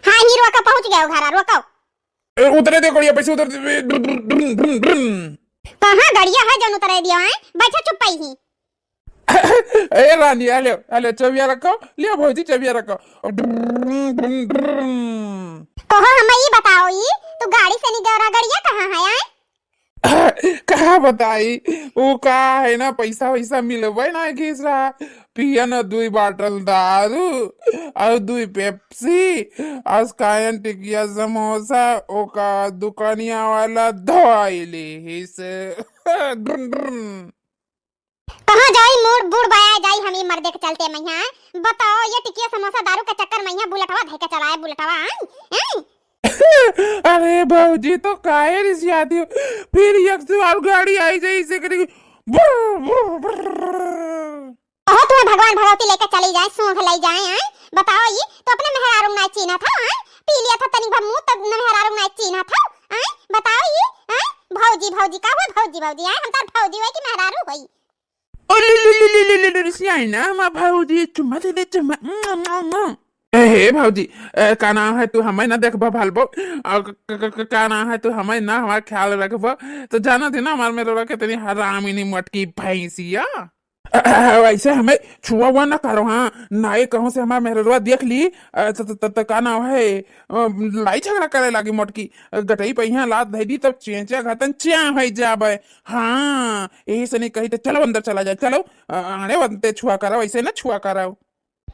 हाँ हीरो का पहुंच गया घर रोको। उतरे दे गड़िया पैसे उतर कहाँ गड़िया है जो उतरे दिया है बैठा चुप पाई ही। ए रानी आले आले चबिया रखो लिया भौजी चबिया रखो। कहो हमें ये बताओ ये तो गाड़ी से नहीं दौड़ा गड़िया कहाँ है आए? कहा बताई वो का है ना पैसा वैसा मिलबे ना घिसरा पिया न 2 बाटल दारू और 2 पेप्सी और स्कायन टिकिया समोसा ओका दुकानिया वाला धोइली हिस। कहाँ जाई मूड बूढ़ बाया जाई हम ही मर्दे के चलते मैया बताओ ये टिकिया समोसा दारू का चक्कर मैया बुलेटवा धके चलाए बुलेटवा आई। अरे भौजी तो काहे रिसियाती हो फिर एक बार गाड़ी आई जाए इसे करेगी ओहो तुम्हें भगवान भगवती लेकर चली जाए सूंघ ले जाए आए बताओ ये तो अपने मेहरारू ना चीना था आए पी लिया था तनिक भर मुंह तब मेहरारू ना चीना था आए बताओ ये आए भौजी भौजी का हुआ भौजी भौजी आए हम तार भौजी हुई कि मेहरारू हुई। ओ रिसियाई ना हम भौजी चुम्मा दे चुम्मा हे भौजी का नाम है तू हमें ना देखबो भालबो का नाम है तू हमें ना हमारा ख्याल रखबो तो जाना थी ना हमारे मेरे कितनी हरामिनी मटकी भैंसिया वैसे हमें छुआ हुआ ना करो। हाँ नाई कहूँ से हमारा मेहरवा देख ली का नाम है लड़ाई झगड़ा करे लगी मोटकी गटई पहिया लात धैली तब चेंचा घतन च्या हो जाबे। हाँ यही से नहीं कही तो चलो अंदर चला जाए चलो आने बनते छुआ करो वैसे ना छुआ करो।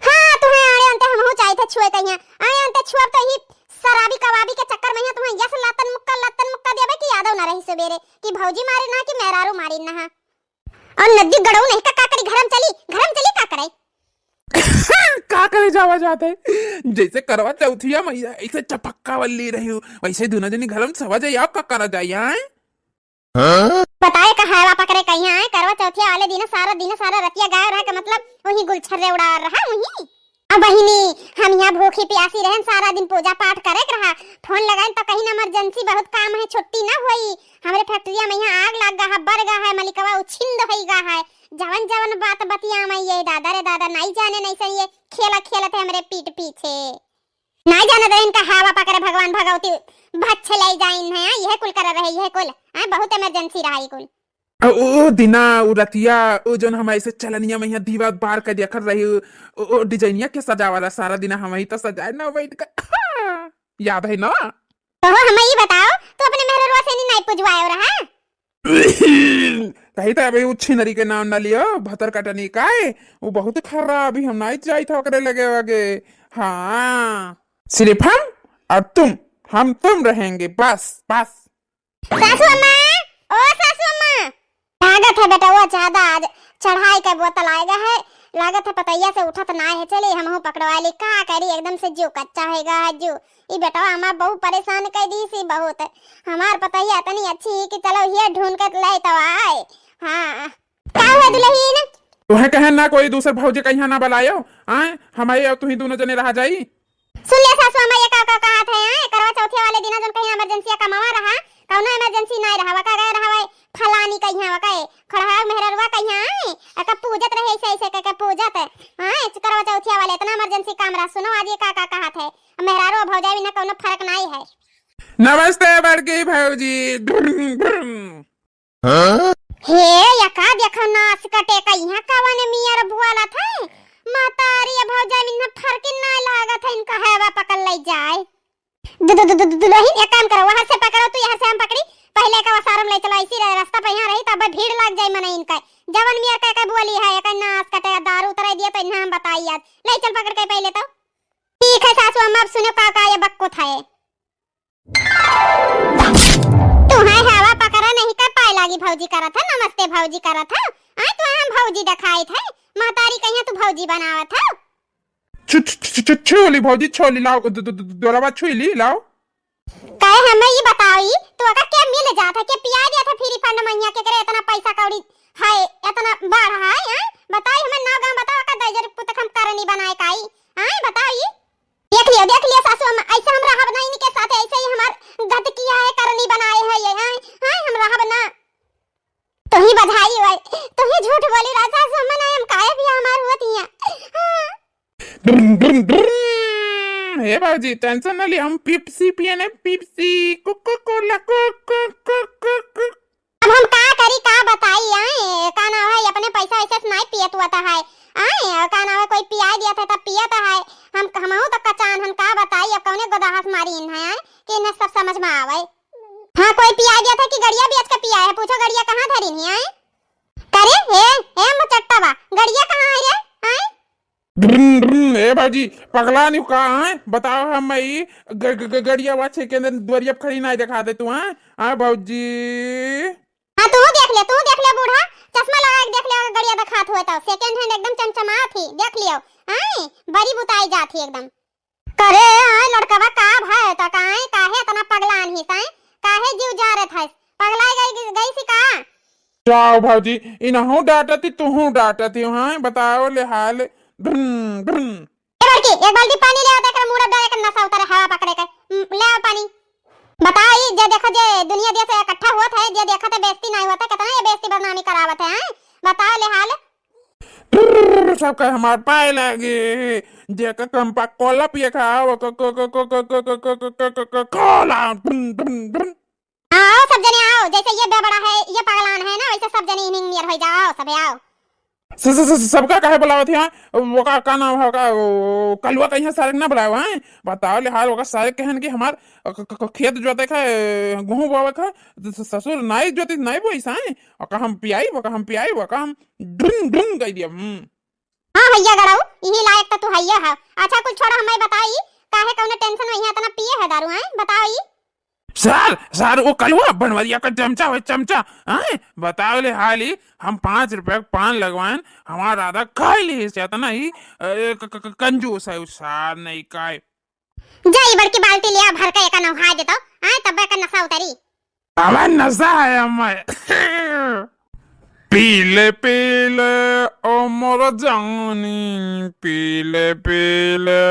हाँ तुम्हें आने अंते हम हो चाहे थे छुए कहिया आने अंते छुआ तो ही शराबी कबाबी के चक्कर में तुम्हें यस लतन मुक्का देबे कि यादव ना रही सवेरे कि भौजी मारे ना कि मेहरारू मारी ना और नदी गड़ऊ नहीं का करी घरम चली का करे का करे जावा जाते जैसे करवा चौथिया मैया ऐसे चपक्का वल्ली रही हूँ वैसे दोनों जनी घरम सवा जाए आप का करा जाए यहाँ बताए का हवा पकड़े कहीं आए करवा चौथिया वाले दिन सारा रतिया गाय रहा का मतलब वही गुलछर्रे उड़ा रहा वही। अब बहिनी हम यहाँ भूखी प्यासी रहन सारा दिन पूजा पाठ करे रहा फोन लगाए तो कहीं इमरजेंसी बहुत काम है छुट्टी ना हुई हमारे फैक्ट्रिया में यहाँ आग लग गा बर गा है मलिकवा उछिंद होई गा है जवन बात बतिया मैं ये दादा रे दादा नहीं जाने नहीं सही ये खेलत है हमारे पीठ पीछे नहीं जाने दे इनका हवा पकड़े भगवान भगवती भच्छ ले जाइन है यह कुल कर रहे यह कुल बहुत इमरजेंसी रहा ये कुल। ओ दिना उ रतिया ओ जोन हम ऐसे चलनिया में यहाँ दीवार बार कर दिया कर रही ओ डिजाइनिया के सजावाला सारा दिन हम ही तो सजाए ना बैठ कर याद है ना तो हमें ये बताओ तो अपने मेहरवा से नहीं पुजवाए रहा कही तो अभी उच्छी नरी के नाम ना लियो भतर कटनी का है वो बहुत खराब अभी हम नहीं जाई था करे लगे वगे। हाँ सिर्फ हम और तुम रहेंगे बस बस। सासू अम्मा ओ सासू अम्मा लागत है बेटा वो ज्यादा आज चढ़ाई का बोतल आएगा है लागत है पतैया से उठा तो ना है चले हम हो पकड़वा ली का करी एकदम से जो कच्चा हैगा है जो ये बेटा हमार बहुत परेशान कर दी सी बहुत हमार पतैया इतनी अच्छी है कि चलो ये ढूंढ कर ले तो आए। हाँ क्या हुआ दुल्हन तुम्हें कहे ना कोई दूसरे भौजी कहीं ना बुलायो आए हमारे तू ही दोनों जने रह जाई। सुन ले सासू अम्मा ये का कहा था करवा चौथे वाले दिन जन कहीं इमरजेंसी का मामा रहा कौनो इमरजेंसी नहीं रहा का गए रहा फलानी कहीं वका खड़हा मेहरवा कहीं आए का पूजत रहे ऐसे का पूजत हां करवा चौथिया वाले इतना इमरजेंसी काम रहा सुनो आज ये का कहा था मेहरारो भौजाई ना कोनो फर्क नहीं है। नमस्ते बड़की भौजी। हे या का देखो नाच कटे का यहां कावन मियार बुआला था मातारी भौजाई में फर्क नहीं लागत है इनका हवा पकड़ ले जाए दुल्हन एक काम करो वहां से पकड़ो तू यहाँ से हम पकड़ी पहले का वसारम ले चलो इसी रास्ता पे यहाँ रही तब भीड़ लग जाए मने इनका जवन मियां का बोली है एक नाच कटे दारू उतरा दिया तो इन्हें हम बताई आज ले चल पकड़ के पहले तो ठीक है सासू अम्मा अब सुनो का ये बक्को था तुम्हें हवा पकड़ा नहीं कर पाए लागी भौजी करा था नमस्ते भौजी करा था आ तो हम भौजी दिखाई थे मातारी कहिया तू भौजी बनावा था छोली भौजी छोली लाओ दोराबा छोली लाओ काहे हमें ये बताई तो का क्या मिल जाता क्या पिया दिया था फ्री फंड मैया के करे इतना पैसा कौड़ी है इतना बढ़ है बताई हमें ना गांव बताओ का दजर पुत हम करनी बनाए काई हां बताओ ये देख लियो सासू हम ऐसे हम रहब नहीं इनके साथ ऐसे ही हमार गत किया है करनी बनाए है ये हां हम रहब ना तो ही बधाई हुई तो ही झूठ बोली राजा से हम काहे भी हमार होती है ड्रुम, ड्रुम, ड्रुम। हे भाजी टेंशन ना ली, हम पिप्सी पिए ने, Pepsi Coca Cola coco coco. अब हम का करी का बताई आए का ना है अपने पैसा ऐसे नहीं पियत हुआ था है आए का ना है कोई पिया दिया था तब पिया था है हम तो कचान हम का बताई अब कौने गोदाहस मारी इन है कि न सब समझ में आवे। हां कोई पिया दिया था कि गड़िया बेच के पिया है, पूछो गड़िया कहां धरी नहीं आए करे हे मुचट्टा बा गड़िया कहां है रे आए। ड्रुम, ड्रुम। हे भाजी पगला नहीं कहा है, बताओ हम गड़िया वाचे के अंदर द्वरिया खड़ी नहीं दिखा दे तू हैं आ भाजी। हां तू देख ले बूढ़ा चश्मा लगा के देख ले गड़िया दिखात हुआ था सेकंड हैंड एकदम चमचमा थी देख लियो आए बड़ी बुताई जाती एकदम करे आए लड़कवा का भाई त काहे काहे इतना पगलान ही साए काहे जीव जा रहे था पगलाई गई सी का। जाओ भाजी इनहू डांटती तू डांटती हां बताओ ले हाल। ड्रुम, ड्रुम। एक बाल्टी पानी ले आता कर मुड़ा डाले कर नशा उतर हवा पकड़े कर ले आओ पानी बताओ ये जे देखो जे दुनिया देश से इकट्ठा हुआ था जे देखा था बेइज्जती नहीं होता कितना ये बेइज्जती बदनामी करावत है बताओ ले हाल। सब का हमार पाए लगे जे का कंपा कोला पिए खाओ कोला। आओ सब जने आओ जैसे ये बेबड़ा है ये पगलान है ना वैसे सब जने हिंग नियर हो जाओ सब आओ। सबका काहे बुलावत है वो का नाम है का कलवा कहीं सारे ना बुलावा है बताओ ले हाल वो सारे कहन कि हमार खेत जोते का गेहूं बोवे का ससुर नाई जोते नहीं बोई साए और का हम पियाई वो का हम ड्रुम ड्रुम कह दिया। हां भैया गड़ाऊ इही लायक तो तू हैया है। अच्छा कुछ छोड़ हमें बताई काहे कौन टेंशन में यहां तना पिए है दारू है बताओ। सर वो कलवा बनवरिया का चमचा है चमचा हैं बताओ ले हाली हम 5 रुपए पान लगवाएं हमारा आधा खाई ली से इतना ही कंजूस है सार नहीं काय जाई बड़की बाल्टी लिया भर के एक नहा देता हां तब का नशा उतरी हमारा नशा है हमें पीले पीले ओ मोर जानी पीले पीले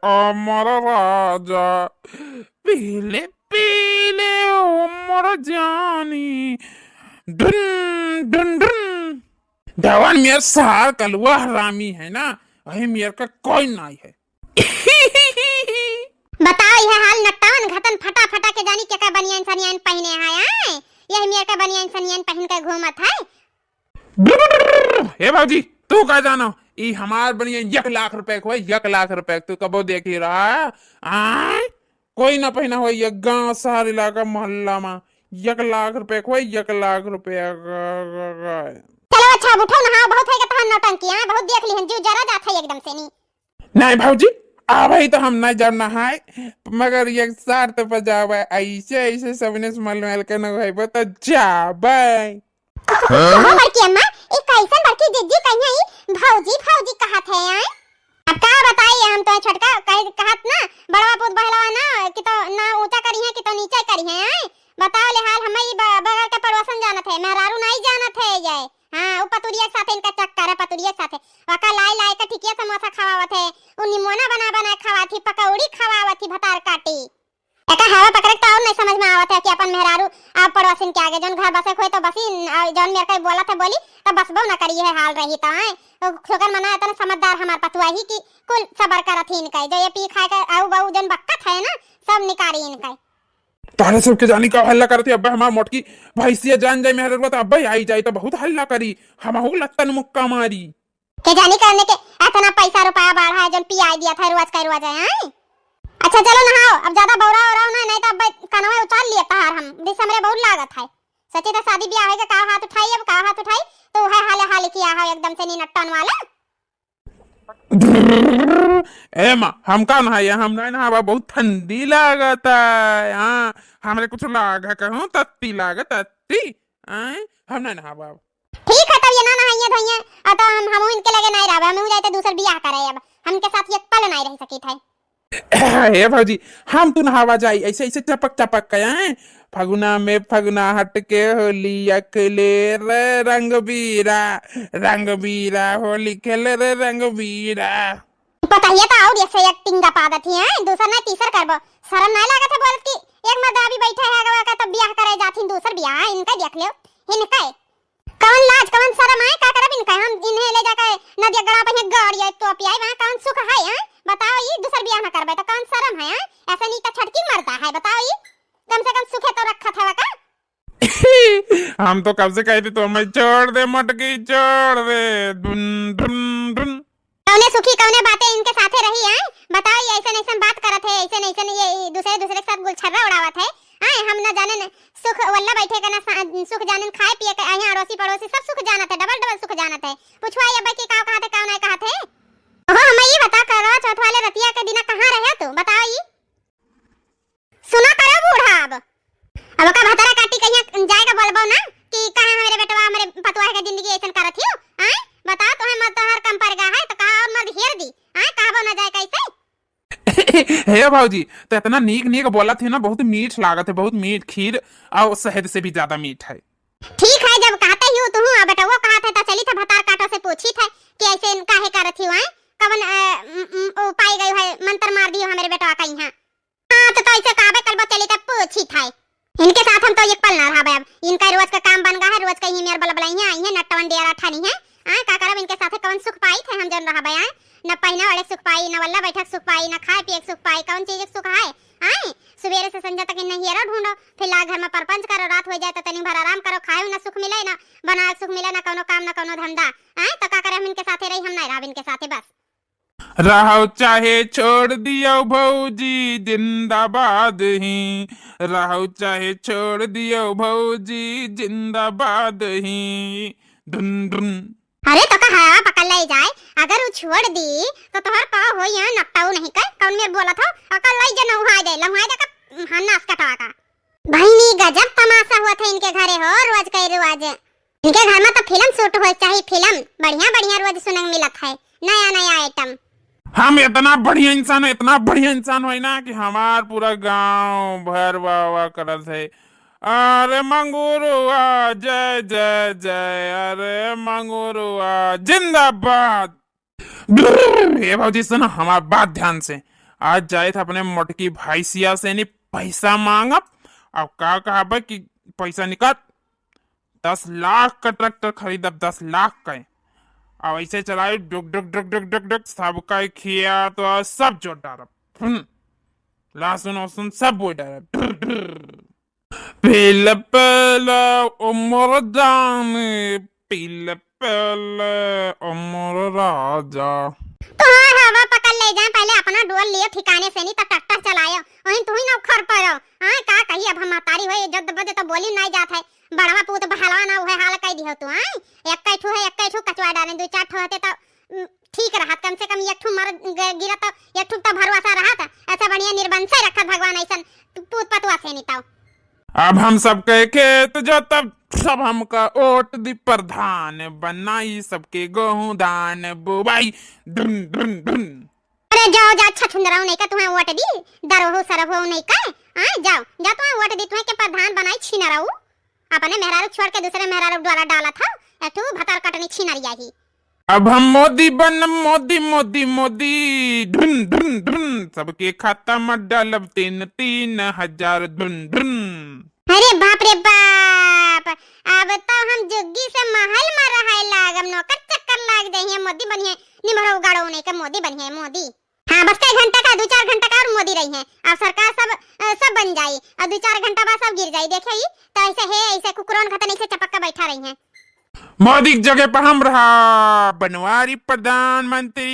ओ मोर राजा पीले पीले ओ मोर जानी डुन डुन डुन। धवन मेरा सार कलवा हरामी है ना वही मेरे का कोई नहीं है। बताओ यह हाल नट्टान घटन फटा फटा के जानी क्या बनियान सनियान पहने है यह मेरे का बनियान सनियान पहन के घूमत है। हे भाजी तू का जानो ई हमार बनियान 1 लाख रुपए को 1 लाख रुपए तू कबो देख ही रहा है कोई ना पहना हो ये गांव शहर इलाका मोहल्ला में 1 लाख रुपए को 1 लाख रुपए। चलो अच्छा उठो नहा बहुत है कि तहन नौटंकी है बहुत देख ली हम जीव जरा जाता है एकदम से नहीं भाजी आ भाई तो हम नहीं जब नहाए मगर ये शर्त पर जावे ऐसे ऐसे सबने मल के न होइबो तो जाबे। हां बड़की अम्मा एक कैसन बड़की जिज्जी कहिया भौजी भौजी कहत है यार अब का बताइए हम तो छोटका कहत ना बड़वा पुत बहलवा ना कि तो ना ऊंचा करी है कि तो नीचे करी है बताओ ले हाल हमें बगल के पड़ोसन जानत है मेहरारू नहीं जानत है जाए। हां वो पतुरिया के साथ इनका चक्कर है पतुरिया के साथ वका लाई लाई के टिकिया समोसा खवावत है उ निमोना बना बना खवाती पकौड़ी खवावती भतार काटी एका हवा पकड़ के और नहीं समझ में आवत है कि अपन मेहरारू आप पड़ोसन के आगे जोन घर बसे खोए तो बसी जोन मेरे को बोला था बोली तब बसबो ना करी है हाल रही तो है छोकर मना इतना समझदार हमार पतुआ ही कि कुल सबर करत ही इनका जो ये पी खाए के आऊ बाऊ जोन बक्कत है ना सब निकारी इनका तारे सबके जानी का हल्ला करती अब हमार मोटकी भैंसिया जान जाए मेहर तो अब आई जाए तो बहुत हल्ला करी हम हो लत्तन मुक्का मारी के जानी करने के इतना पैसा रुपया बढ़ा है जोन पिया दिया था रोज का रोज है। अच्छा चलो नहाओ अब ज्यादा बौरा हो रहा नहीं तो अब कनवा उछाल लिए तार हम दिस हमरे बहुत लागत है सच्ची तो शादी ब्याह है का हाथ उठाई अब का हाथ उठाई तो है हाल किया है एकदम से नी नट्टन वाला। ए मां हम का नहाए हम नहीं नहावा बहुत ठंडी लागता हां हमरे कुछ लागा कहूं तत्ती लागत तत्ती हम नहीं नहावा ठीक है तब ये ना नहाइए धोइए अब तो हम इनके लगे नहीं रहबे हम जाते दूसर बियाह करे अब हमके साथ एक पल नहीं रह सकी थे। हे भौजी हम तू नहावा जाई ऐसे ऐसे चपक चपक के फगुना में फगुना हट के होली अखले रे रंग बीरा होली खेले रे रंग बीरा बताइए तो और ऐसे एक टिंगा पादत ही है दूसर नहीं तीसर करबो शर्म नहीं लागत है बोलत कि एक मर्द अभी बैठा है अगवा का तब बियाह करे जाथिन दूसर बियाह इनका देख लियो इनका कौन लाज कौन शर्म है का करब इनका हम इन्हें ले जाके नदिया गड़ा पे गाड़ी है तो पियाई वहां कौन सुख है बताओ ये दूसर बियाह न करबे तो कौन शर्म है? ऐसा नहीं तो छटकी मरता है। बताओ ये कम से कम सुखे तो रखा था का? हम तो कब से कहते तो मैं छोड़ दे मटकी छोड़ दे धुन धुन धुन। कौने सुखी कौने बातें इनके साथे रही हैं? बताओ ये ऐसा ऐसा बात करत है, ऐसे ये दूसरे दूसरे के साथ गुलछर्रा उड़ावत है। हां हम ना जाने सुख वल्ला बैठे का ना सुख जाने खाए पिए के यहाँ अड़ोसी पड़ोसी सब सुख जानत है, डबल डबल सुख जानत है। पूछवा ये बाकी का कहा थे कौन है कहा थे? ओहो हम ये बता करवा चौथ वाले रतिया के दिन कहां रहे तू? बताओ ये सुना करो बूढ़ा अब का भतरा काटी कहीं जाएगा बोलबो ना कि कहां मेरे बेटवा मेरे पतवा के जिंदगी ऐसन करत हियो? हां बता तो है मत हर कम पर गा है तो कहा और मत घेर दी। हां कहबो ना जाए कैसे? हे भाजी तो इतना नीक नीक बोला थे ना, बहुत मीठ लागत है, बहुत मीठ खीर और शहद से भी ज्यादा मीठ है। ठीक है जब कहते ही तू बेटा वो कहा था तो चली था भतार काटो से पूछी था कि ऐसे काहे करत हियो? कवन उपाय गई है मंत्र मार दियो हमारे बेटवा का यहाँ। हां तो ऐसे कहबे कलबो चली था पूछी था। इनके साथ हम तो एक पल ना रहा अब इनका रोज का काम बन गया है, रोज का ही मेर बलबलाई आई है नटवन डेरा ठानी है। हां का करब इनके साथे कौन सुख पाई थे हम जन रहा बया न पहिना वाले सुख पाई न वल्ला बैठक सुख पाई न खाए पिए सुख पाई, कौन चीज सुख है? हां सवेरे से संजा तक इन हेरा ढूंढो फिर ला घर में परपंच करो, रात हो जाए तो तनी भर आराम करो, खाए ना सुख मिले ना बना सुख मिले ना कोनो काम ना कोनो धंधा। हां तो का करे हम इनके साथे रही, हम नहीं रहा इनके साथे बस। रहो चाहे छोड़ दियो भौजी जिंदाबाद ही, रहो चाहे छोड़ दियो भौजी जिंदाबाद ही धुन धुन। अरे तो कहा पकड़ ले जाए अगर वो छोड़ दी तो तोहर का हो या नकटाऊ नहीं कर कौन में बोला था अकल लाई जना उहाय दे लम्हाय दे का हन्नास कटवा का। भाईनी गजब तमाशा हुआ था इनके घरे हो रोज के रोज। इनके घर में तो फिल्म शूट हो चाहिए, फिल्म बढ़िया बढ़िया रोज सुनने मिलत है नया नया आइटम। हम इतना बढ़िया इंसान है, इतना बढ़िया इंसान है ना कि हमार पूरा गांव भर वाह करत है। अरे मंगुरुआ जय जय जय, अरे मंगुरुआ जिंदाबाद। ये भाजी सुना हमारी बात ध्यान से, आज जाए था अपने मोटकी भाई सिया से नहीं पैसा मांगब। अब का कहा भाई कि पैसा निकाल 10 लाख का ट्रैक्टर खरीदब, 10 लाख का अब ऐसे चलाए डुक डुक डुक डुक डुक डुक सबका खिया तो सब जोड़ डालब, लहसुन वसुन सब बोल डालब। पीले पीले उमर जाने, पीले पीले उमर राजा। तो हवा पकड़ ले जाए पहले अपना डोल लियो ठिकाने से नहीं तो ट्रैक्टर चलायो वहीं तू ही ना उखड़ पड़ो। हां का कही अब हम मातारी होए जब बजे तो बोली नहीं जात है, बड़वा पूत बहलवा ना होए हाल कह दियो तू। हां एक ठू है एक ठू कचवा डाले दो चार ठू होते तो ठीक रहा, कम से कम एक ठू मर गिरा तो एक ठू तो भरवासा रहा था। ऐसा बढ़िया निर्बंध से रखा भगवान ऐसा पूत पतवा से नहीं ताऊ। अब हम सब के खेत जो तब सब हमका ओट दी प्रधान बनाई, सबके गेहूं धान बुबाई धुन धुन धुन। अरे जाओ जा अच्छा छुंदराऊ नहीं का तुम्हें वोट दी दरहो सरहो नहीं का। हां जाओ जा तुम्हें वोट दी तुम्हें के प्रधान बनाई छीनराऊ अपने मेहरारू छोड़ के दूसरे मेहरारू द्वारा डाला था एठू भतार कटनी छीनरिया ही। अब हम मोदी बन मोदी मोदी मोदी धुन धुन धुन, सबके खाता में डालब 3,000 धुन धुन। अरे बाप रे बाप अब तो हम जुग्गी से महल में रहे लागम नौकर चक्कर लाग जाइए मोदी बनिए निमरो गाड़ो नहीं के मोदी बनिए मोदी। हां बस 1 घंटा का 2-4 घंटा का और मोदी रही है अब सरकार सब बन जाई और 2-4 घंटा बाद सब गिर जाई। देखे ही तो ऐसे है ऐसे कुकरों खतने से चपक के बैठा रही है। मोदी की जगह पर हम रहा बनवारी प्रधानमंत्री।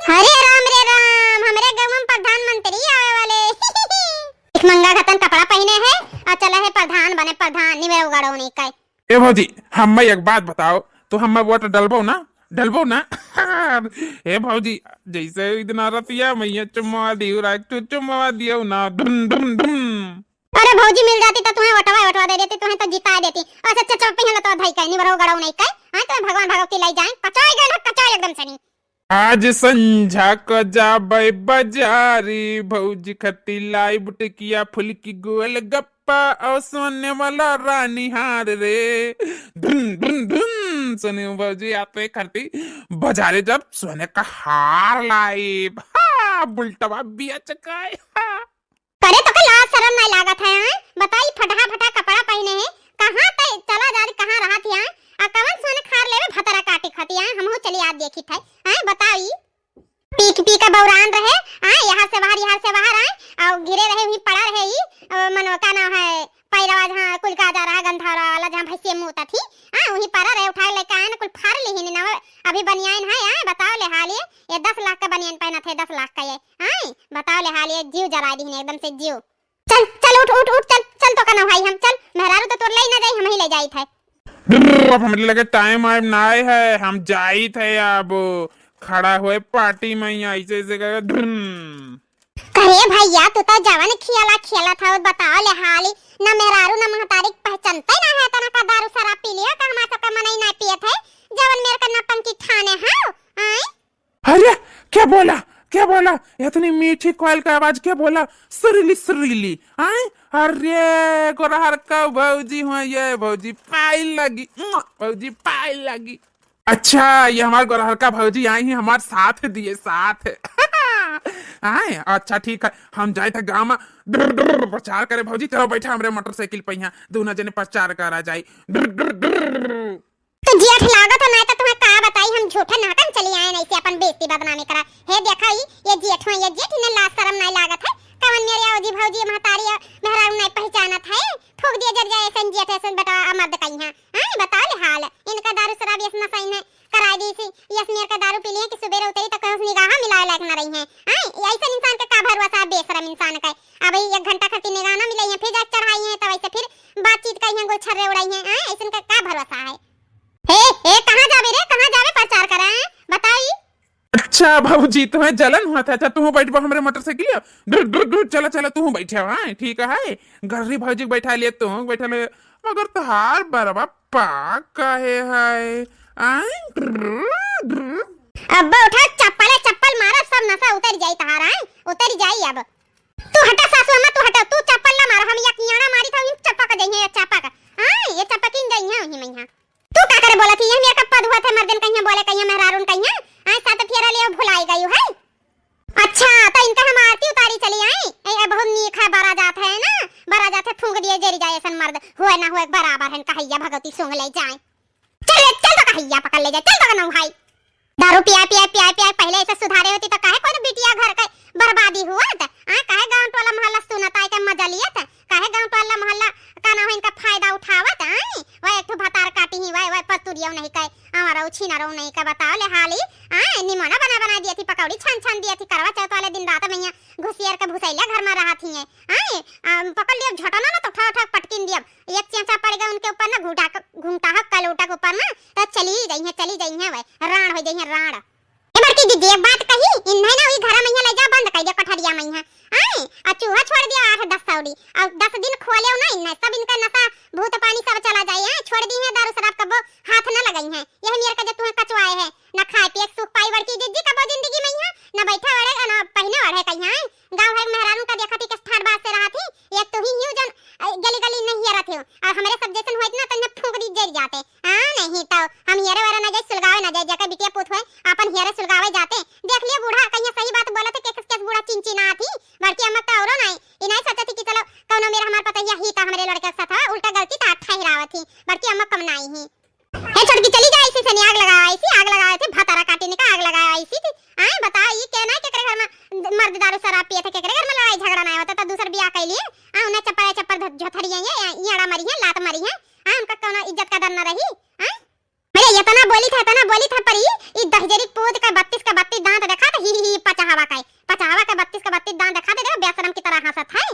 हरे राम हमरे गांव में प्रधानमंत्री आए वाले एक मंगा खतन कपड़ा पहने है और चला है प्रधान बने प्रधान निमेरो गाड़ो नहीं का। ए भौजी हम एक बात बताओ तो हम वोट डलबो ना ए भौजी जैसे इतना रतिया मैया चुम्मा दियो रात चुम्मा दियो ना धुन धुन धुन। अरे भौजी मिल जाती तो तुम्हें वटवा दे देती, तुम्हें तो जिता देती। और सच्चा चौपी हला तो धाई का नहीं बरो गड़ाऊ नहीं का। हां तो भगवान भगवती लाई जाए कचाई गए कचाई एकदम सनी। आज संझा को जाबे बाजारी भौजी खती लाई बुटकिया फुल की गोल गप्पा और सोने वाला रानी हार रे धुन धुन धुन। सोने भौजी आते खती बाजारे जब सोने का हार लाई बुलटवा बिया चकाए। करे तो कल शर्म नहीं लागत है। बताई फटा फटा कपड़ा पहने है कहां पे चला जा कहां रहा थी। आ कवन सोने खार लेवे भतरा काटे खाती। हमहु चली आज देखी थे। आए बताई पी का बौरान रहे आए यहाँ से बाहर आए और गिरे रहे वहीं पड़ा रहे ही मनो का नाम है पैरवा जहाँ कुल का जा रहा गंधारा वाला जहाँ भैंसे मुँह थी वहीं पड़ा रहे उठा लेके आए ना कुल फाड़ ली ही ना अभी बनियान है आए बताओ ले हाल ये 10 लाख का बनियान पहना थे 10 लाख का ये आए बताओ ले हाल ये जीव जला दी एकदम से जीव चल चल उठ चल तो का ना भाई हम चल मेहरारू तो तोर ले ना जाई हम ही ले जाई थे अब हमें लगे टाइम आइम ना है हम जाई थे अब खड़ा हुए पार्टी में ऐसे ऐसे करे भैया तू तो जवान खियाला था और बताओ ले हाली ना मेहरारू ना महतारी पहचानते ना है तना का दारू शराब पी लिया का हमारा सबका मन ही ना पिए थे जवन मेरे का नटंकी ठाने हां आए अरे क्या बोला इतनी मीठी कोयल का आवाज क्या बोला सुरीली आए अरे गोरहर का भौजी हुआ ये भौजी पाई लगी अच्छा ये हमारे गोरहर का भौजी आई है हमारे साथ दिए साथ आए अच्छा ठीक है हम जाए थे गाँव में प्रचार करे भौजी चलो बैठा हमरे मोटरसाइकिल पे यहाँ दोनों जने प्रचार करा जाए तो जेठ लागत है ना तो तुम्हें का बताई हम झूठा नाटक चली आए नहीं से अपन बेइज्जती बदनामी करा हे देखा ये जेठ में ये जेठ ने लाज शर्म नहीं लागत है कवन मेरे औजी भौजी महतारी मेहरारू नहीं पहचानत है ठोक दिया जर जाए सन जेठ सन बेटा मर्द कहीं है हां बताओ ले हाल इनका दारू शराब ये नशा है कराई दी थी यस मेरे का दारू पी लिए कि सुबह उतरी तो कहीं निगाह मिलाए लायक ना रही है हां ऐसा इंसान का भरोसा बेशरम इंसान का अब 1 घंटा खती निगाह ना मिलाई है फिर जाके चढ़ाई है तब ऐसे फिर बातचीत कहीं है गोछर उड़ाई है हां ऐसा का भरोसा है ए कहां जावे प्रचार करा है बताई अच्छा भाऊजी तुम्हें जलन हुआ था अच्छा तुम बैठ हमारे मोटरसाइकिल चलो तुम बैठे हो हाँ ठीक है गर्री भाऊजी बैठा लिए तुम बैठा ले मगर तुहार बरबा पाक काहे है अब उठा चप्पल मारा सब नशा उतर जाई तहारा उतर जाई अब तू हटा सासू अम्मा तू हटा तू चप्पल ना मारा हम या कियाड़ा मारी था चप्पा का जाई है चप्पा का हां ये चप्पा किन जाई है वही में यहां तू का करे बोला थी ये मेरा पद हुआ था मर्दन कहीं बोले कहीं मेहरारून कहीं आज साथ फेरा ले भुलाई गई है अच्छा तो इनका हम आरती उतारी चली आई ए बहुत नीक है बारा जात है ना बारा जात है फूंक दिए जरी जाए सन मर्द हुए ना हुए बराबर है कहिया भगवती सूंघ ले जाए चल तो कहिया पकड़ ले जाए चल तो ना भाई दारू पिया पहले ऐसे सुधारे होती तो काहे कोई बिटिया घर का बर्बादी हुआ था काहे गांव टोला मोहल्ला सुनता है के मजा लिया था काहे गांव टोला मोहल्ला का ना इनका फायदा उठावत है वो एक तो भतार काटी ही वाई पतुरियो नहीं कहे हमारा उछीना रो नहीं का बताओ ले हाली निमोना बना दिया थी पकौड़ी छान दिया थी करवा चौथ वाले दिन रात में यहाँ घुसियर का भुसैलिया घर में रहा थी पकड़ लिया झटना ना तो उठा पटकिन दिया एक चेंचा पड़ गया उनके ऊपर ना घूमता हक कलोटा के ऊपर ना तो चली जाई है वह राण हो जाई है राण ए बड़की दीदी एक बात कही इन नहीं ना वही घर में ले जा बंद कर दिया कठरिया में यहाँ आ चूहा छोड़ दिया 8-10 सौड़ी और 10 दिन खोले ना इन सब इनका नशा भूत पानी सब चला जाए है छोड़ दी है दारू शराब कबो हाथ ना लगाई है यही मेरे का जो तुम्हें कचवाए है ना खाए पिए सुख पाई बड़की दीदी कबो जिंदगी में यहाँ ना बैठा वड़े ना पहने वड़े कहीं है गांव है मेहरारू का देखा थी कि ठाड़ बात से रहा थी एक तो ही जन गली नहीं रहा थे और हमारे सब जैसन होइत ना तन्ने फूंक दी जर जाते नहीं तो हम हेरे वाला ना जाए सुलगावे ना जाए जाके बिटिया पूत होए अपन हेरे सुलगावे जाते देख लिया बूढ़ा कहीं सही बात बोला थे के बूढ़ा चिंची ना थी बड़की अम्मा का औरो नहीं इनाई सोचती कि चलो कौनो मेरा हमार पता ही था हमारे लड़के के साथ उल्टा गलती था ठहरावा थी बड़की अम्मा कम नहीं ही ए छोटकी चली जा ऐसी से आग लगाए थे भतारा काटने का आग लगाया ऐसी थी बता ये कहना के घर में मर्द दारू शराब पिए थे के घर में लड़ाई झगड़ा ना होता तो दूसर बियाह कर लिए उन्हें चप्पल झोथड़िए ईड़ा मरी है लात मरी है उनका कौनो इज्जत का डर ना रही मेरे ये तना बोली था पर ये दहजरी पोद का 32 दांत देखा था ही पचावा का 32 दांत देखा दे बेशरम की तरह हंसत है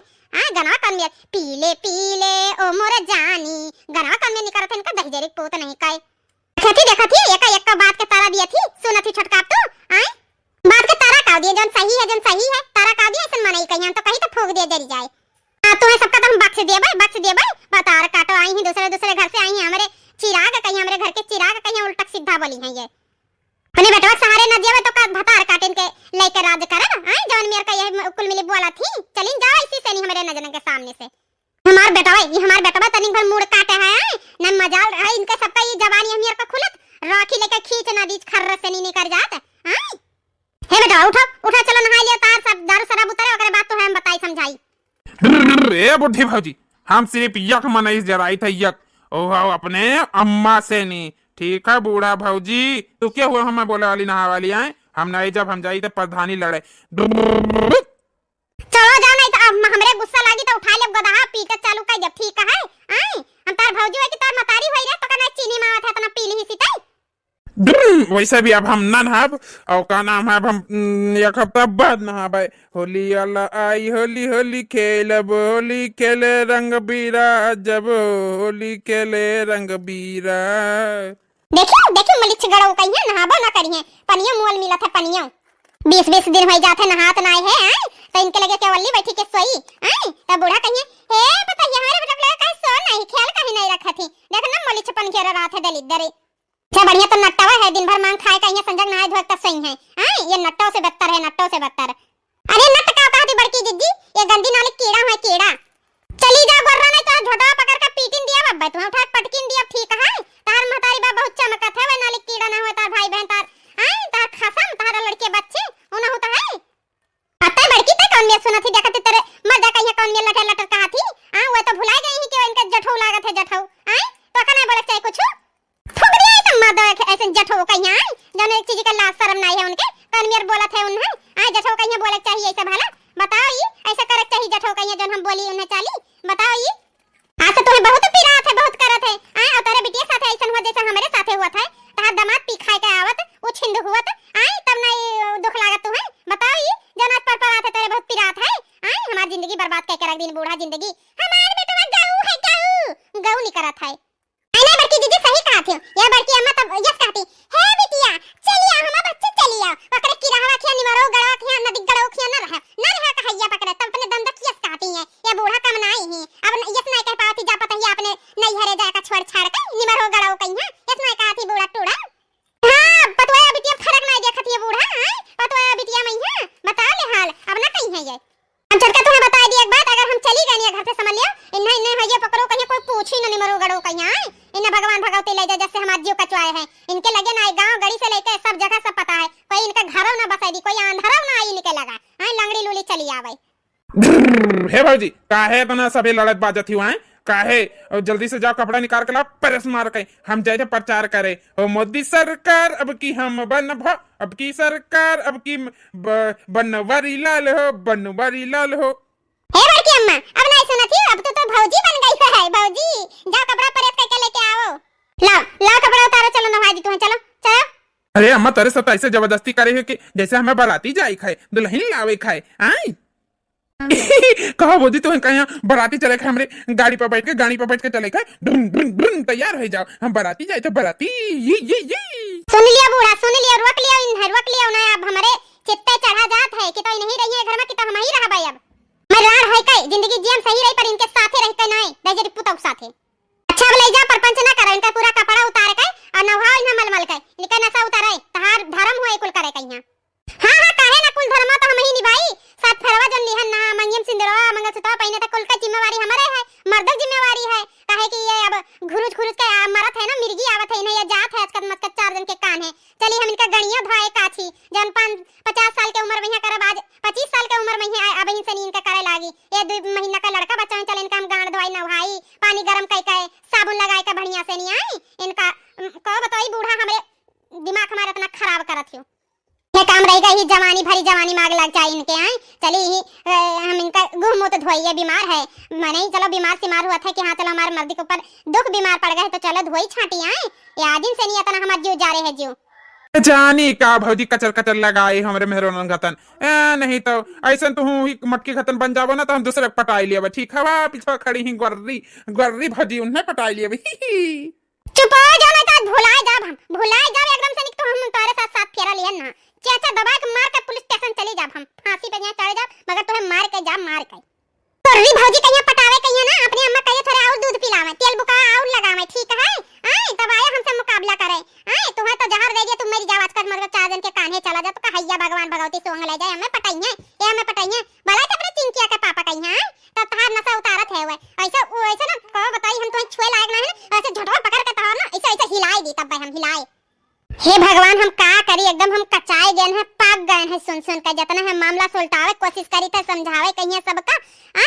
गनवा कन में पीले ओ मोर जानी गनवा कन में निकलत इनका दहजरी पोत नहीं काय देखा थी एक का बात के तारा दिया थी सुना थी छोटका तो बात के तारा का दिया जन सही है तारा का दिया ऐसा मनाई कहीं तो कहीं तो ठोक दिया जरी जाए तुम्हें सबका तो हम बक्स दे भाई बता काटो आई ही दूसरे घर से आई हैं हमारे चिराग कहीं हमारे घर के चिराग कहीं उल्टा सीधा बोली है ये अपने बेटवा सहारे न दिया तो का भतार काटन के लेके राज करा जवन मेरे का ये कुल मिली बोला थी चलिन जा इसी से नहीं हमारे नजर के सामने से हमार बेटवा तनी भर मुड़ काटे है न मजाल है इनका सबका ये जवानी हम का खुलत राखी लेके खींच ना बीच खर्र से नहीं कर जात हे बेटा उठा चलो नहा लिया तार सब दारू शराब उतरे ओकरे बात तो हम बताई समझाई रे बुढ़ी भाऊजी हम सिर्फ यक मनाई जराई था यक ओह अपने अम्मा से नहीं ठीक है बूढ़ा भौजी, तू क्या हुआ हमें बोले वाली नहा वाली आए, हम नहीं जब हम जाई तो प्रधानी लड़े। चलो जाओ नहीं तो अब हमरे गुस्सा लागी तो उठा ले गदहा पी के चालू कर जब ठीक है। आई हम तार भौजी है कि तार मतारी होई रे तो कना चीनी मावत है तना पी ली सितई। वैसे भी अब हम ना नहाब और का नाम है, अब हम एक हफ्ता बाद नहाबे। होली अल्लाह आई होली होली खेलब, होली खेले रंग बीरा, जब होली खेले रंग बीरा। देखियो देखियो मलिच गड़ो कहिए नहाबो ना करिए, पनियो मोल मिलत है पनियो। 20 दिन हो जाते नहात नाय है। आई तो इनके लगे केवली बैठी के सोई। आई तो बूढ़ा कहिए हे पता यहां रे बेटा का सो नहीं ख्याल कहीं नहीं रखा थी, देख ना मलिच पन के रात है दलिद्दरे। अच्छा बढ़िया तो नट्टावा है, दिन भर मांग खाए कहीं संजग नहाए धोए तक सही है। आई ये नट्टों से बदतर है, नट्टों से बदतर। अरे नट का कहती बड़की जिज्जी, ये गंदी नाली कीड़ा है कीड़ा। चली जा गोर्रा नहीं तो झोटा पकड़ के पीटिन दिया बब्बा, तुम उठा पटकिन दिया ठीक है। तार महतारी बा बहुत चमकत है, वे नाली कीड़ा ना हो तार भाई बहन तार। आई तार खसम तार लड़के बच्चे उना होता है। पता है बड़की ते कौन में सुना थी, देखत तेरे मर्दा कहिया कौन में लटर लटर कहा थी। हां वो तो भुला गई ही कि इनका जठौ लागत है जठौ। आई तो कना बोले चाहे कुछ ठोकरी है तो मर्दा ऐसे जठौ कहिया। आई जने एक चीज का लाज शर्म नहीं है उनके, कौन में बोला थे उन्हें। आई जठौ कहिया बोले चाहिए ऐसा भला बताओ, ये ऐसा करे चाहिए जठौ कहिया जन हम बोली उन्हें चाली बताओ। ये आज तो तुम्हें बहुत पीड़ा है, बहुत करत है। आई और तेरे बिटिया साथे ऐसा हुआ जैसा हमारे साथे हुआ था। तार दामाद पी खाए के आवत वो छिंद हुआ। आई तब नहीं दुख लागत तुम्हें बताओ। ये जनात पर आते तेरे बहुत पिरात है। आई हमारी जिंदगी बर्बाद करके रख दिन बूढ़ा जिंदगी। हमारे बेटा गऊ है गऊ गऊ नहीं करत है। आई नहीं बड़की दीदी सही कहा थी, ये बड़की अम्मा तब यस कहती है बिटिया चलिए हमारा बच्चे चलिए पकड़े की रहा खिया निमरो गड़ो खिया नदी गड़ो खिया ना रहा कहैया पकड़े तब अपने दंद की यस कहती है। ये बूढ़ा कम नहीं है अब यस नहीं कह पाती जा पता ही आपने नहीं हरे जाकर छोड़ छाड़ के निमरो गड़ो कहिया यस नहीं कहती बूढ़ा टूड़ा। हां पतवा बिटिया फर्क नहीं देखत ये बूढ़ा। आई पतवा बिटिया मैया बता ले हाल अब ना कहीं है। ये हम चल के तुम्हें बता दी एक बात, अगर हम चली गए घर से समझ लियो इन्हें इन्हें भैया पकड़ो कहीं कोई पूछी ना निमरो गड़ो कहीं। इन्हें भगवान भगवती ले जा जैसे हमारे जीव कचवाए हैं। इनके लगे ना गांव गड़ी से लेके सब जगह सब पता है, कोई इनका घरों ना बसाई दी, कोई अंधरों ना आई इनके लगा। हां लंगड़ी लूली चली आवे। हे भौजी काहे तना सभी लड़त बाजत ही आए काहे, और जल्दी से जाओ कपड़ा निकाल के लाओ परस मार के हम जाए प्रचार करे। ओ मोदी सरकार अब की हम बनभ, अब की सरकार अब की बनवारी लाल हो, बनवारी लाल हो। हे बड़की अम्मा अब नहीं सुना थी, अब तो भौजी बन गई है। भौजी जाओ कपड़ा प्रेस करके लेके आओ। लाओ लाओ कपड़ा उतारो चलो नहा दी तुम्हें चलो चलो। अरे अम्मा तेरे साथ ऐसे जबरदस्ती करे है कि जैसे हमें बाराती जाई खाए दुल्हन लावे खाए। आई कहा बोदी तो कहीं बराती चले खाए, हमरे गाड़ी पर बैठ के चले खाए ढूंढ ढूंढ ढूंढ तैयार हो जाओ, हम बराती जाए तो बराती। ये सुन लिया बूढ़ा सुन लिया, रोक लिया ना अब हमारे चित्ते चढ़ा जात है कि तो नहीं रही है घर में कि तो हम ही रह भाई। अब मैं रार है कई जिंदगी जीवन सही रही पर इनके साथे रहते नहीं दजरी पुतौ साथे। अच्छा अब ले जा परपंच ना करे, इनका पूरा कपड़ा उतार के और नहाओ इन्हें मलमल के लेकिन ऐसा उतारे तहार धर्म हो कुल करे कहीं। हां हां काहे ना कुल धर्म तो हम ही निभाई, साथ फेरवा जन लिहन ना मंगम सिंदूरवा मंगलसूत्र पहने तो कुल का जिम्मेवारी हमारे है, मर्द जिम्मेवारी है। काहे कि ये अब घुरुज के मरत है ना मिर्गी आवत है ना, ये जात है आजकल मत 4 जन के कान है। चलिए हम इनका गणिया धाए काछी जन 50 साल के उम्र में है करब, आज 25 साल के उम्र में है अब इन सनी इनका करे लागी। ये 2 महीना का लड़का बच्चा है, चल इनका हम गांड धोई नहाई पानी गरम कई साबुन लगाए का बढ़िया से नहीं। आई इनका को बताई बूढ़ा हमरे दिमाग हमारा इतना खराब करत हो। ये काम रहेगा ही जवानी भरी जवानी मांग लग जाए इनके। आई चली ही हम इनका गुह मुंह तो धोइए, बीमार है मैं नहीं चलो बीमार सिमार हुआ था कि हाँ चलो हमारे मर्दी के ऊपर दुख बीमार पड़ गए तो चलो धोई छाटी। आए ये आदिन से नहीं इतना हमारे जीव जा रहे हैं जीव जानी का भौजी कचर कचर लगाए हमरे मेहरों गतन नहीं तो ऐसा तो हूँ मटकी खतन बन जावो ना तो हम दूसरे पटाई लिया ठीक है। पीछे खड़ी ही गोर्री भौजी उन्हें पटाई लिया। चुप हो जाओ नहीं तो भुलाए जा एकदम से, नहीं तो हम तुम्हारे साथ फेरा लिया ना चाचा दबा के मार के पुलिस स्टेशन चली जा, हम फांसी पे यहाँ चढ़ जा मगर तुम्हें मार के जा मार के। तोरी भौजी कहिया पटावे कहिया ना अपनी अम्मा कहिया थोड़ा और दूध पिलावे तेल बुका और लगावे ठीक है। आई तब आया हमसे मुकाबला करे। आई तुम्हें तो जहर दे दिया तुम मेरी जावाज कर मगर 4 जन के कान्हे चला जा तो कहैया भगवान भगवती सोंग ले जाए हमें पटाइए ये हमें पटाइए भला तो अपने चिंकिया के पापा कहिया। तब तहार नशा उतारत है वो ऐसा ना को बताई हम तुम्हें छुए लायक नहीं है, ऐसे झटवा पकड़ के तहार ना ऐसे हिलाई दी तब हम हिलाए। हे भगवान हम का करी एकदम हम कचाए गए हैं, पाक गए हैं सुन सुन के। जितना है मामला सुलटावे कोशिश करी थे, समझावे कहिए सबका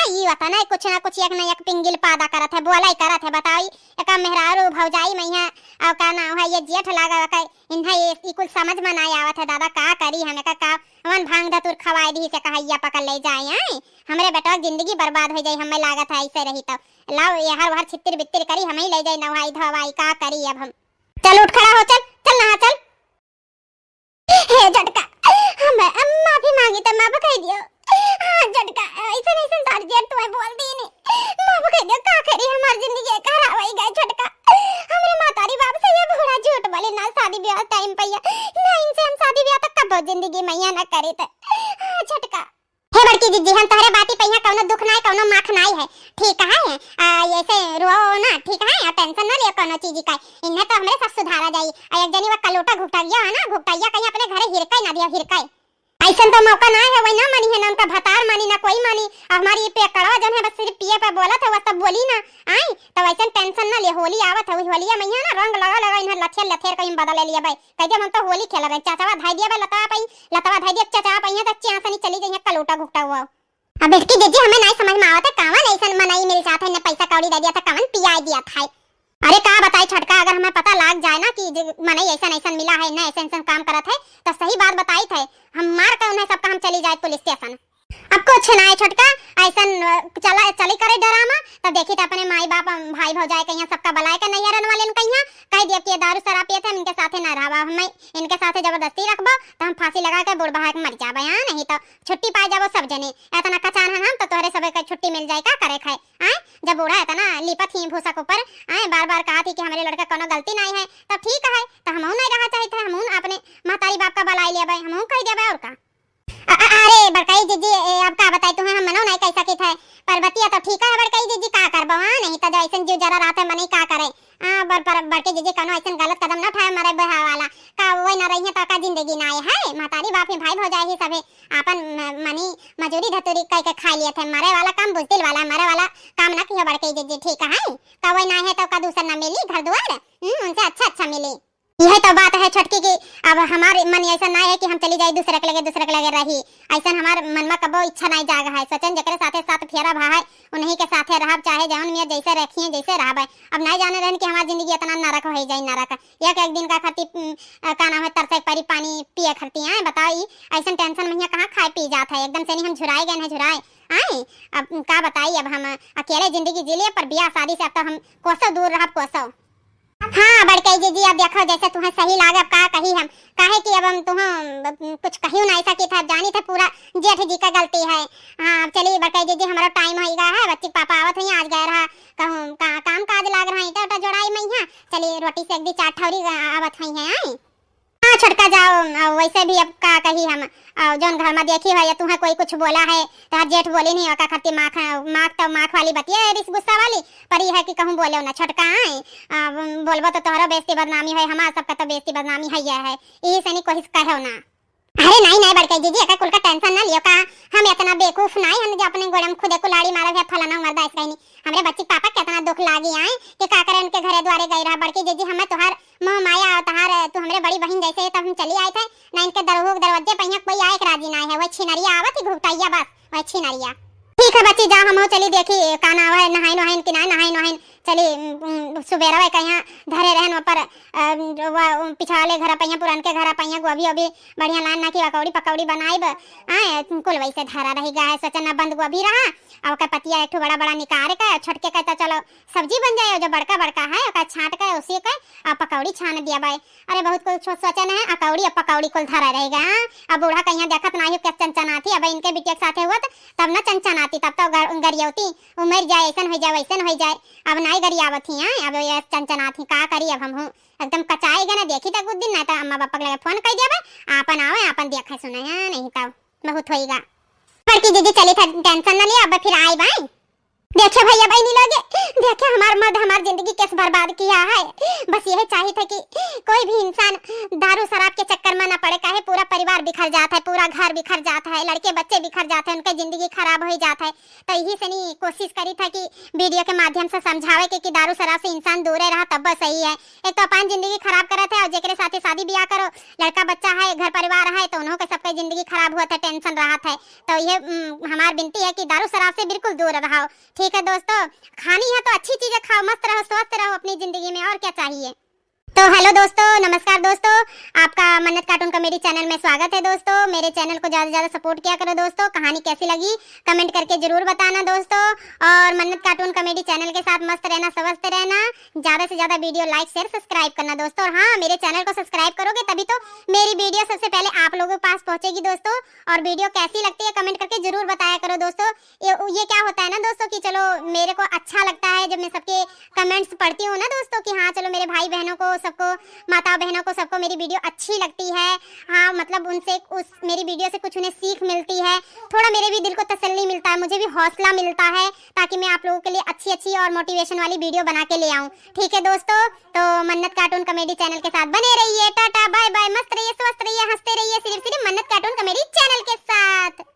ये बता ना कुछ ना कुछ एक ना एक पिंगिल पैदा करत है, बोला ही करत है। बताई एक मेहरारू भौजाई मैया और का ना है ये जेठ लागा का इन्हा ये कुछ समझ में नहीं आवत है। दादा का करी हमें का हमन भांग धतुर खवाई दी से कहैया पकड़ ले जाए हैं, हमरे बेटा जिंदगी बर्बाद हो जाई। हमें लागत है ऐसे रही तो लाओ ये हर हर छितिर बितिर करी हमें ले जाए नवाई धवाई का करी। अब हम चल उठ खड़ा हो, चल चल नहा चल। हे झटका हम माफी मांगी तो माफ कह दियो। हां झटका ऐसा नहीं तार जेठ तो बोल दी नहीं, माफ कह दियो का करी हमार जिंदगी खराब हो गई। झटका हमरे मातारी बाप से ये बूढ़ा झूठ बोले ना शादी ब्याह टाइम पैया ना, इनसे हम शादी ब्याह तक कब जिंदगी मैया ना करे त। झटका हे बड़की जीजी हम तोहरे बाती पहिया कोनो दुख नाय कोनो माख नाय है, ठीक है। ऐसे रो ना, ठीक है, टेंशन ना लियो कोनो चीज का। इन्हें तो हमरे सब सुधारा जाई। एक जनी वो कलोटा घुटाइया है ना, घुटाइया कहीं अपने घरे हिरकाई ना दिया हिरकाई। ऐसा तो मौका ना है, वही ना मानी है ना उनका भतार मानी ना कोई मानी। हमारी ये पेकड़वा जन है बस सिर्फ पिए पे बोला था, वो सब बोली ना आई तो वैसे टेंशन ना ले। होली आवत है, होलिया मैया ना रंग लगा लगा इन्हें लथेर लथेर कहीं बदल लिया भाई। कह हम तो होली खेल रहे, चाचावा धाई दिया भाई लतावा धाई दिया चाचा पहिया तक चिया सनी चली गई कलोटा घुटा हुआ। अब इसकी जीजी हमें नहीं समझ में आवत है कावन ऐसा मनाई मिल जाता है ने पैसा कौड़ी दे दिया था, कावन पिया दिया था। अरे का बताई छटका, अगर हमें पता लग जाए ना कि मने ऐसा मिला है ना ऐसा काम करत है तो सही बात बताई थे, हम मार कर उन्हें सबका हम चली जाए पुलिस स्टेशन। अब कुछ ना है छटका ऐसा चली करे ड्रामा तब देखी तो अपने माई बाप भाई भौजाई कहिया सबका बलाए के नहीं रहने वाले कहिया कह दिया कि दारू शराब पिए थे इनके साथे ना रहबा, हमें इनके साथे जबरदस्ती रखबो तो हम फांसी लगा के बुढ़ बहा के मर जाबे। हां नहीं तो छुट्टी पाए जाबो सब जने। इतना कचान है हम तो तोहरे सबे के छुट्टी मिल जाए का करे खाए। आए जब बूढ़ा है ना लिपत ही भूसा के ऊपर आए बार बार कहा थी कि हमारे लड़का कोनो गलती नहीं है तब ठीक है तो हम नहीं रहा चाहते, हम अपने महतारी बाप का बलाई ले भाई हम कह देबे और का। अरे बड़काई जीजी अब का बताई तुम्हें हम मनो नहीं कैसा की थे परबतिया तो ठीक है। बड़काई जीजी का करबो नहीं तो ऐसा जीव जरा रात है मने का करे। बड़के जीजी कनो ऐसा गलत कदम ना उठाए मारे बहा वाला का वही ना रही तो का जिंदगी ना है। महतारी बाप ही भाई भौजाई ही सबे अपन मनी मजूरी धतूरी कह के खा लिए थे, मरे वाला काम बुझदिल वाला मरे वाला काम ना किया बड़के जीजी, ठीक है। का वही ना है तो का दूसरा ना मिली घर द्वार उनसे अच्छा मिली। यह तो बात है छटकी की। अब हमारे मन ऐसा ना है कि हम चली जाए दूसरे के लगे रही, ऐसा हमारे मन में कबो इच्छा नहीं जागा है। सोचन जकरे साथे साथ फेरा भाई उन्हीं के साथे रहब चाहे जौन में जैसे रखिए जैसे रहबे। अब नहीं जाने रहन कि हमारी जिंदगी इतना नरक हो जाए नरक। एक दिन का खाती का नाम है तरसे परी पानी पिए खरती हैं बताई ऐसा टेंशन में कहाँ खाए पी जाता है एकदम से नहीं हम झुराए गए झुराए आए। अब का बताई अब हम अकेले जिंदगी जी लिए पर ब्याह शादी से अब तो हम कोसों दूर रहब कोसों। हाँ बड़काई जीजी अब देखो जैसे तुम्हें सही लागे अब का कही हम काहे कि अब हम तुम्हें कुछ कहियो नहीं सकी था, जानी थे पूरा जेठ जी का गलती है। हाँ चलिए बड़काई जीजी हमारा टाइम हो गया है, बच्चे पापा आवत हैं आज गए रहा कहूँ काम काज लाग रहा है तो जोड़ाई में यहाँ चलिए रोटी से एक दी चाट ठौरी आवत हैं आई। हाँ छटका जाओ वैसे भी अब का कही हम जौन घर में देखी है तुम्हें कोई कुछ बोला है तो जेठ बोली नहीं होगा खत्ती माख वाली बतिया रिस गुस्सा वाली पर यह है कि कहूँ बोले ना छटका आए बोलबो तो तोहरा बेइज्जती बदनामी है हमारा सबका तो बेइज्जती बदनामी है यह है यही से नहीं कोशिश कहो ना। अरे नहीं बड़के जीजी एक कुल का टेंशन ना लियो का हम इतना बेवकूफ नहीं हम जो अपने गोड़े में खुदे कुलाड़ी मारे है फलाना मरदा ऐसा ही नहीं। हमरे बच्ची पापा कितना दुख लागी आए कि का करे उनके घरे द्वारे गई रहा। बड़की जीजी हमें तोहार मोह माया तोहार तू हमरे बड़ी बहन जैसे तब हम चली आए थे ना इनके दरवाजे पहिया कोई आए राजी ना है। वो छिनरिया आवत ही घुटाइया बस वो छिनरिया। ठीक है बच्ची जा हम चली देखी का ना है नहाई नहाइन कि ना नहाई नहाइन चली सुबेरा है कहीं धरे रहन पर पिछाले घर पहिया पुरान के घर पहिया गोभी अभी बढ़िया लान ना की पकौड़ी बनाई आए कुल वैसे धरा रही गया है सोचना बंद गोभी रहा और का पतिया एक बड़ा बड़ा निकाल के छटके का तो चलो सब्जी बन जाए जो बड़का है का छाट के उसी का पकौड़ी छान दिया भाई। अरे बहुत कुछ सोचन है अकौड़ी और पकौड़ी कुल धरा रहेगा। अब बूढ़ा कहीं देखत नहीं के चंचनाती अब इनके बिटिया के साथे हुआ तब ना चंचनाती तब तो गरियौती उमर जाए ऐसा हो जाए वैसन हो जाए अब नहीं गरियावत ही अब ये चंचनाती का करी अब हम एकदम कचाएगा ना देखी तक कुछ दिन ना तो अम्मा पापा लगे फोन कर दिया आपन आओ आपन देखा सुना नहीं तो बहुत होएगा। बड़की दीदी चली था टेंशन ना लिया अब फिर आई भाई देखे भैया बहनी लोगे देखे हमार मर्द हमार जिंदगी कैसे बर्बाद किया है। बस यही चाहिए था कि कोई भी इंसान दारू शराब के चक्कर में ना पड़े काहे पूरा परिवार बिखर जाता है, पूरा घर बिखर जाता है, लड़के बच्चे बिखर जाते हैं, उनके जिंदगी खराब हो जाता है। तो यही से नहीं कोशिश करी था कि वीडियो के माध्यम से समझावे कि दारू शराब से इंसान दूरे रहा तब बस सही है। एक तो अपन जिंदगी खराब करत है और जेकरे साथे शादी ब्याह करो, लड़का बच्चा है, घर परिवार है, तो उन्हों के सबके जिंदगी खराब हुआ था, टेंशन रहा था। तो ये हमार विनती है कि दारू शराब से बिल्कुल दूर रहो। ठीक है दोस्तों, खानी है तो अच्छी चीजें खाओ, मस्त रहो, स्वस्थ रहो अपनी जिंदगी में, और क्या चाहिए। तो हेलो दोस्तों, नमस्कार दोस्तों, आपका मन्नत कार्टून कॉमेडी चैनल में स्वागत है दोस्तों। मेरे चैनल को ज़्यादा से ज़्यादा सपोर्ट किया करो दोस्तों। कहानी कैसी लगी कमेंट करके जरूर बताना दोस्तों। और मन्नत कार्टून कॉमेडी चैनल के साथ मस्त रहना, स्वस्थ रहना, ज़्यादा से ज़्यादा वीडियो लाइक शेयर सब्सक्राइब करना दोस्तों। और हाँ, मेरे चैनल को सब्सक्राइब करोगे तभी तो मेरी वीडियो सबसे पहले आप लोगों के पास पहुँचेगी दोस्तों। और वीडियो कैसी लगती है कमेंट करके जरूर बताया करो दोस्तों। ये क्या होता है ना दोस्तों कि चलो मेरे को अच्छा लगता है जब मैं सबके कमेंट्स पढ़ती हूँ ना दोस्तों, कि हाँ चलो मेरे भाई बहनों को, सबको, माता बहनों को, सबको मेरी वीडियो अच्छी लगती है। हाँ मतलब उनसे मेरी वीडियो से कुछ उन्हें सीख मिलती है, थोड़ा मेरे भी दिल को तसल्ली मिलता है, मुझे भी हौसला मिलता है, ताकि मैं आप लोगों के लिए अच्छी अच्छी और मोटिवेशन वाली वीडियो बना के ले आऊँ। ठीक है दोस्तों, तो मन्नत कार्टून कॉमेडी चैनल के साथ बने रहिए। टाटा बाय बाय, मस्त रहिए, स्वस्थ रहिए, हंसते रहिए, सिर्फ मन्नत कार्टून कॉमेडी चैनल के साथ।